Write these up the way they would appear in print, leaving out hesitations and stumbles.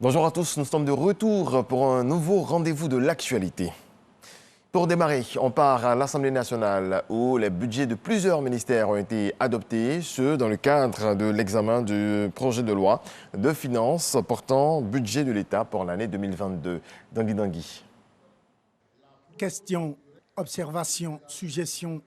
Bonjour à tous, nous sommes de retour pour un nouveau rendez-vous de l'actualité. Pour démarrer, on part à l'Assemblée nationale où les budgets de plusieurs ministères ont été adoptés, ce dans le cadre de l'examen du projet de loi de finances portant budget de l'État pour l'année 2022. Dangui. Questions, observations, suggestions.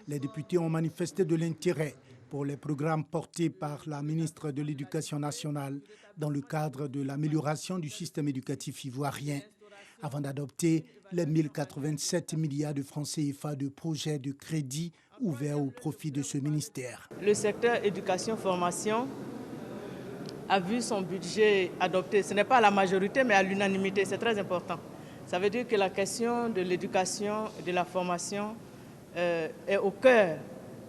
Les députés ont manifesté de l'intérêt pour les programmes portés par la ministre de l'Éducation nationale dans le cadre de l'amélioration du système éducatif ivoirien, avant d'adopter les 1087 milliards de francs CFA de projets de crédit ouverts au profit de ce ministère. Le secteur éducation-formation a vu son budget adopté. Ce n'est pas à la majorité, mais à l'unanimité. C'est très important. Ça veut dire que la question de l'éducation et de la formation est au cœur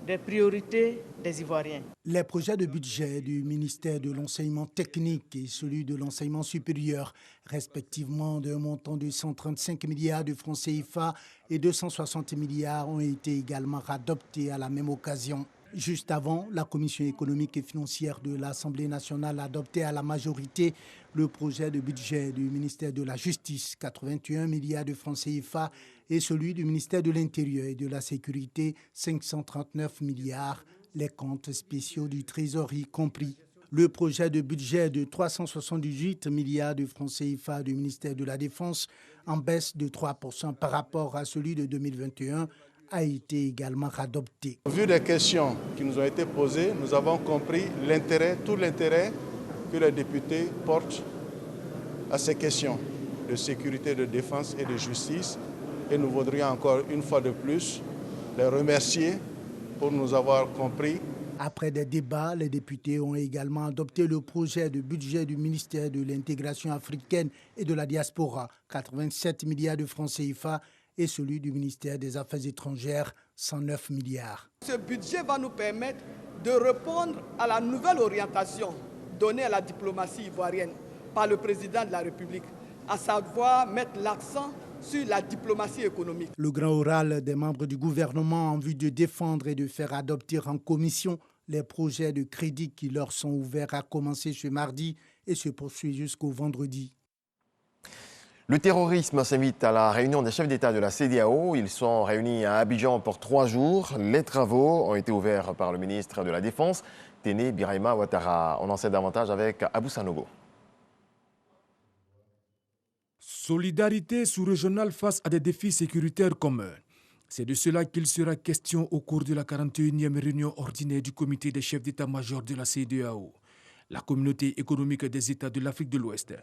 des priorités des Ivoiriens. Les projets de budget du ministère de l'enseignement technique et celui de l'enseignement supérieur, respectivement d'un montant de 135 milliards de francs CFA et 260 milliards, ont été également adoptés à la même occasion. Juste avant, la Commission économique et financière de l'Assemblée nationale a adopté à la majorité le projet de budget du ministère de la Justice, 81 milliards de francs CFA, et celui du ministère de l'Intérieur et de la Sécurité, 539 milliards, les comptes spéciaux du Trésor y compris. Le projet de budget de 378 milliards de francs CFA du ministère de la Défense, en baisse de 3% par rapport à celui de 2021, a été également adopté. Au vu des questions qui nous ont été posées, nous avons compris tout l'intérêt que les députés portent à ces questions de sécurité, de défense et de justice. Et nous voudrions encore une fois de plus les remercier pour nous avoir compris. Après des débats, les députés ont également adopté le projet de budget du ministère de l'intégration africaine et de la diaspora, 87 milliards de francs CFA, et celui du ministère des Affaires étrangères, 109 milliards. Ce budget va nous permettre de répondre à la nouvelle orientation donnée à la diplomatie ivoirienne par le président de la République, à savoir mettre l'accent sur la diplomatie économique. Le grand oral des membres du gouvernement en vue de défendre et de faire adopter en commission les projets de crédit qui leur sont ouverts a commencé ce mardi et se poursuit jusqu'au vendredi. Le terrorisme s'invite à la réunion des chefs d'État de la CEDEAO. Ils sont réunis à Abidjan pour 3 jours. Les travaux ont été ouverts par le ministre de la Défense, Téné Birahima Ouattara. On en sait davantage avec Abou Sanogo. Solidarité sous-régionale face à des défis sécuritaires communs. C'est de cela qu'il sera question au cours de la 41e réunion ordinaire du comité des chefs d'état-major de la CEDEAO, la communauté économique des États de l'Afrique de l'Ouest.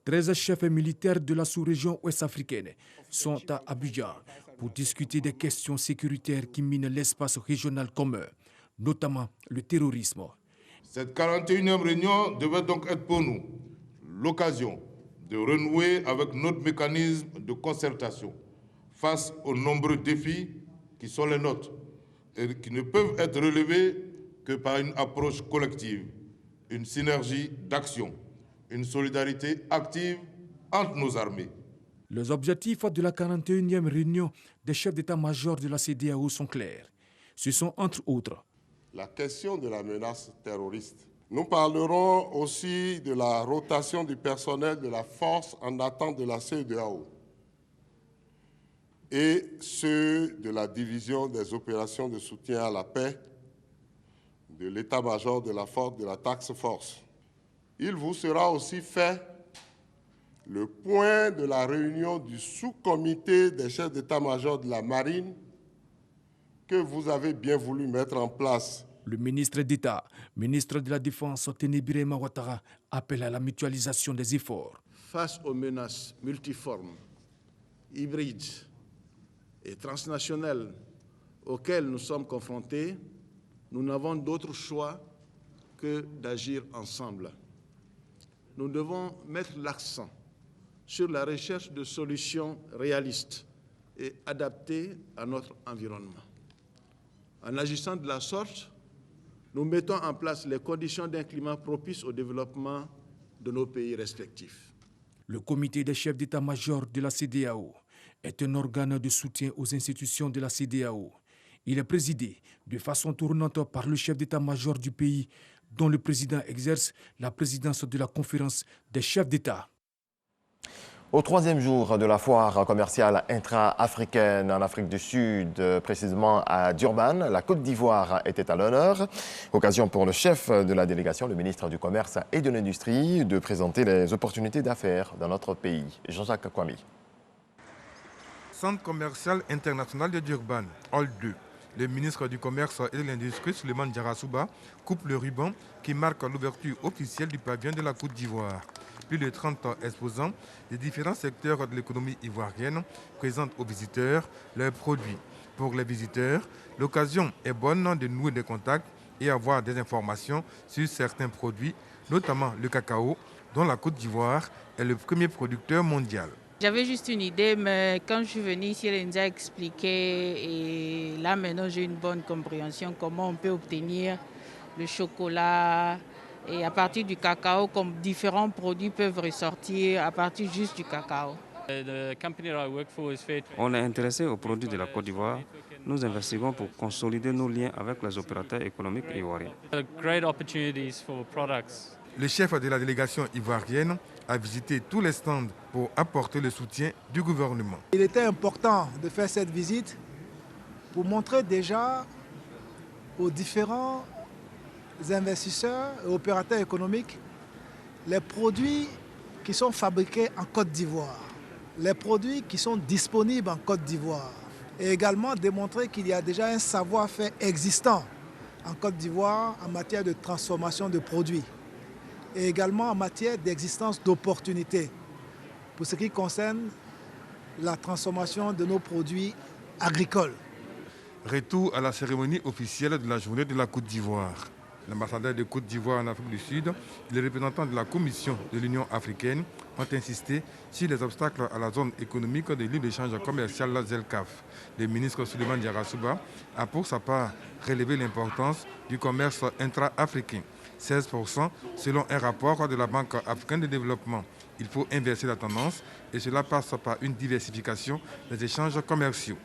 13 chefs militaires de la sous-région ouest-africaine sont à Abidjan pour discuter des questions sécuritaires qui minent l'espace régional commun, notamment le terrorisme. Cette 41e réunion devait donc être pour nous l'occasion de renouer avec notre mécanisme de concertation face aux nombreux défis qui sont les nôtres et qui ne peuvent être relevés que par une approche collective, une synergie d'action, une solidarité active entre nos armées. Les objectifs de la 41e réunion des chefs d'état-major de la CEDEAO sont clairs. Ce sont entre autres la question de la menace terroriste. Nous parlerons aussi de la rotation du personnel de la force en attente de la CEDEAO et ceux de la division des opérations de soutien à la paix de l'état-major de la force de la Task Force. Il vous sera aussi fait le point de la réunion du sous-comité des chefs d'état-major de la marine que vous avez bien voulu mettre en place. Le ministre d'État, ministre de la Défense, Téné Birahima Ouattara, appelle à la mutualisation des efforts. Face aux menaces multiformes, hybrides et transnationales auxquelles nous sommes confrontés, nous n'avons d'autre choix que d'agir ensemble. Nous devons mettre l'accent sur la recherche de solutions réalistes et adaptées à notre environnement. En agissant de la sorte, nous mettons en place les conditions d'un climat propice au développement de nos pays respectifs. Le comité des chefs d'état-major de la CEDEAO est un organe de soutien aux institutions de la CEDEAO. Il est présidé de façon tournante par le chef d'état-major du pays, dont le président exerce la présidence de la conférence des chefs d'État. Au troisième jour de la foire commerciale intra-africaine en Afrique du Sud, précisément à Durban, la Côte d'Ivoire était à l'honneur. Occasion pour le chef de la délégation, le ministre du Commerce et de l'Industrie, de présenter les opportunités d'affaires dans notre pays. Jean-Jacques Kwame. Centre commercial international de Durban, Hall 2. Le ministre du Commerce et de l'Industrie, Souleymane Diarra-Souba, coupe le ruban qui marque l'ouverture officielle du pavillon de la Côte d'Ivoire. Plus de 30 exposants des différents secteurs de l'économie ivoirienne présentent aux visiteurs leurs produits. Pour les visiteurs, l'occasion est bonne de nouer des contacts et avoir des informations sur certains produits, notamment le cacao, dont la Côte d'Ivoire est le premier producteur mondial. J'avais juste une idée, mais quand je suis venue ici, elle nous a expliqué et là maintenant j'ai une bonne compréhension comment on peut obtenir le chocolat et à partir du cacao, comme différents produits peuvent ressortir à partir juste du cacao. On est intéressé aux produits de la Côte d'Ivoire. Nous investiguons pour consolider nos liens avec les opérateurs économiques ivoiriens. Le chef de la délégation ivoirienne a visité tous les stands pour apporter le soutien du gouvernement. Il était important de faire cette visite pour montrer déjà aux différents investisseurs et opérateurs économiques les produits qui sont fabriqués en Côte d'Ivoire, les produits qui sont disponibles en Côte d'Ivoire et également démontrer qu'il y a déjà un savoir-faire existant en Côte d'Ivoire en matière de transformation de produits et également en matière d'existence d'opportunités pour ce qui concerne la transformation de nos produits agricoles. Retour à la cérémonie officielle de la journée de la Côte d'Ivoire. L'ambassadeur de Côte d'Ivoire en Afrique du Sud et les représentants de la Commission de l'Union africaine ont insisté sur les obstacles à la zone économique de libre-échange commercial, la ZELCAF. Le ministre Souleymane Diarra-Souba a pour sa part relevé l'importance du commerce intra-africain. 16% selon un rapport de la Banque africaine de développement. Il faut inverser la tendance et cela passe par une diversification des échanges commerciaux.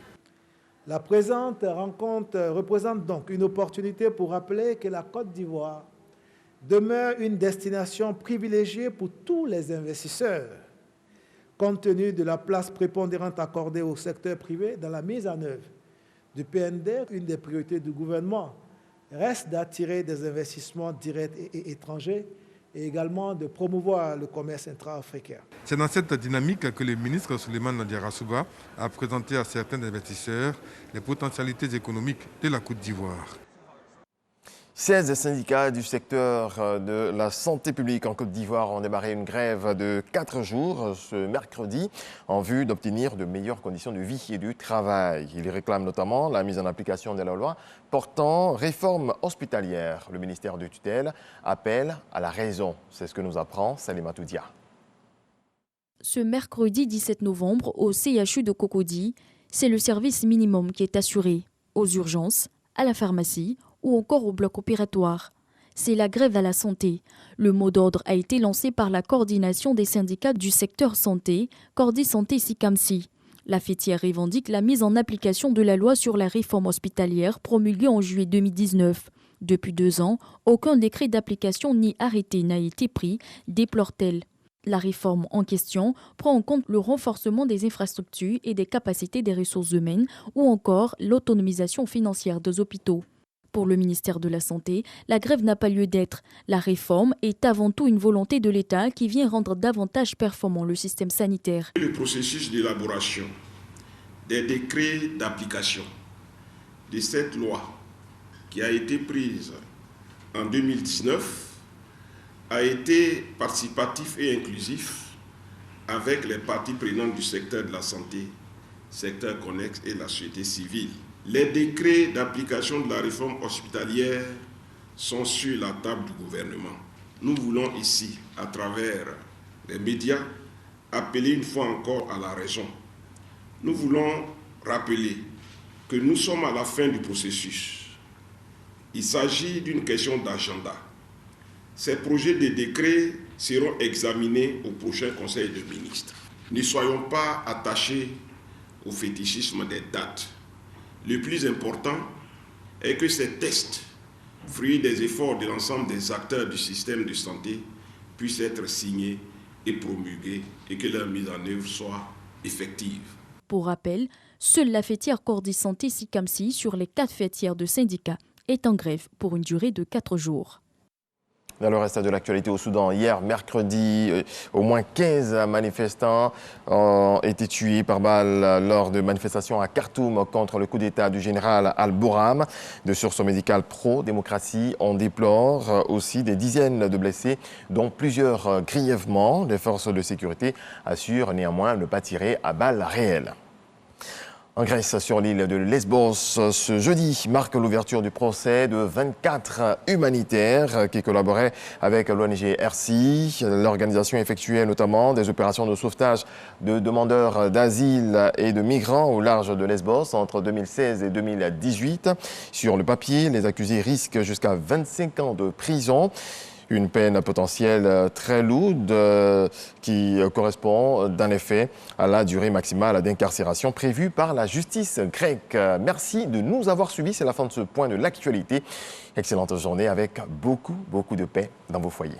La présente rencontre représente donc une opportunité pour rappeler que la Côte d'Ivoire demeure une destination privilégiée pour tous les investisseurs, compte tenu de la place prépondérante accordée au secteur privé dans la mise en œuvre du PND. Une des priorités du gouvernement reste d'attirer des investissements directs et étrangers et également de promouvoir le commerce intra-africain. C'est dans cette dynamique que le ministre Souleymane Diarra-Souba a présenté à certains investisseurs les potentialités économiques de la Côte d'Ivoire. 16 syndicats du secteur de la santé publique en Côte d'Ivoire ont démarré une grève de 4 jours ce mercredi en vue d'obtenir de meilleures conditions de vie et de travail. Ils réclament notamment la mise en application de la loi portant réforme hospitalière. Le ministère de tutelle appelle à la raison. C'est ce que nous apprend Salima Toudia. Ce mercredi 17 novembre, au CHU de Cocody, c'est le service minimum qui est assuré aux urgences, à la pharmacie ou encore au bloc opératoire. C'est la grève à la santé. Le mot d'ordre a été lancé par la coordination des syndicats du secteur santé, Cordi Santé Sikamsi. La fêtière revendique la mise en application de la loi sur la réforme hospitalière promulguée en juillet 2019. Depuis 2 ans, aucun décret d'application ni arrêté n'a été pris, déplore-t-elle. La réforme en question prend en compte le renforcement des infrastructures et des capacités des ressources humaines ou encore l'autonomisation financière des hôpitaux. Pour le ministère de la Santé, la grève n'a pas lieu d'être. La réforme est avant tout une volonté de l'État qui vient rendre davantage performant le système sanitaire. Le processus d'élaboration des décrets d'application de cette loi qui a été prise en 2019 a été participatif et inclusif avec les parties prenantes du secteur de la santé, secteur connexe et la société civile. Les décrets d'application de la réforme hospitalière sont sur la table du gouvernement. Nous voulons ici, à travers les médias, appeler une fois encore à la raison. Nous voulons rappeler que nous sommes à la fin du processus. Il s'agit d'une question d'agenda. Ces projets de décrets seront examinés au prochain Conseil des ministres. Ne soyons pas attachés au fétichisme des dates. Le plus important est que ces textes fruit des efforts de l'ensemble des acteurs du système de santé, puissent être signés et promulgués et que leur mise en œuvre soit effective. Pour rappel, seule la fêtière Cordi Santé Sikamsi sur les 4 fêtières de syndicats est en grève pour une durée de 4 jours. Dans le reste de l'actualité au Soudan, hier, mercredi, au moins 15 manifestants ont été tués par balle lors de manifestations à Khartoum contre le coup d'État du général Al-Bourham. De sources médicales pro-démocratie, on déplore aussi des dizaines de blessés, dont plusieurs grièvement. Les forces de sécurité assurent néanmoins ne pas tirer à balles réelles. En Grèce, sur l'île de Lesbos, ce jeudi marque l'ouverture du procès de 24 humanitaires qui collaboraient avec l'ONG RC. L'organisation effectuait notamment des opérations de sauvetage de demandeurs d'asile et de migrants au large de Lesbos entre 2016 et 2018. Sur le papier, les accusés risquent jusqu'à 25 ans de prison. Une peine potentielle très lourde qui correspond dans les faits à la durée maximale d'incarcération prévue par la justice grecque. Merci de nous avoir suivis. C'est la fin de ce point de l'actualité. Excellente journée avec beaucoup de paix dans vos foyers.